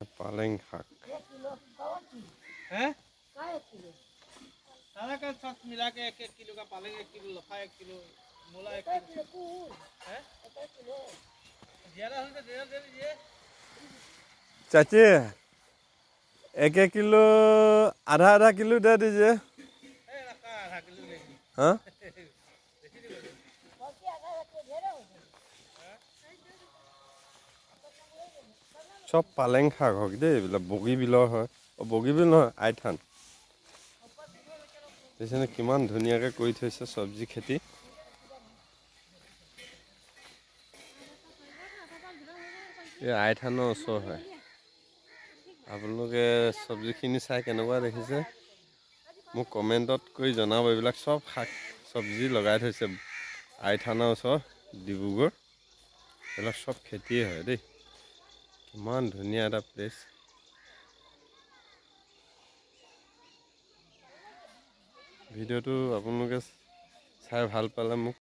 पालें शाक हैं सारा का सब मिला के 1-1 किलो का पालें 1 किलो लफा 1 किलो मूला 1 किलो हैं ज्यादा हो तो दे दीजिए चाची 1-1 किलो आधा किलो दे दीजिए आधा किलो दे दीजिए हाँ सब पालें शाक हक दे बगीबिলৰ হয় बगीबिल নহয় आइथान देখিছেনে কিমান ধুনীয়াকৈ কৰি থৈছে সবজি খেতি এই আইথানৰ ওচৰ হয় আপোনালোকে সবজিখিনি চাই কেনেকুৱা দেখিছে মোক কমেন্টত কৰি জনাব এইবিলাক সব শাক সবজি লগাই থৈছে আইথানৰ ওচৰ ডিব্ৰুগড় এইবিলাক সব খেতিয়ে হয় দেই কিমান ধুনীয়া এটা প্লেচ ভিডিঅ'টো আপোনালোকে চাই ভাল পালে মোক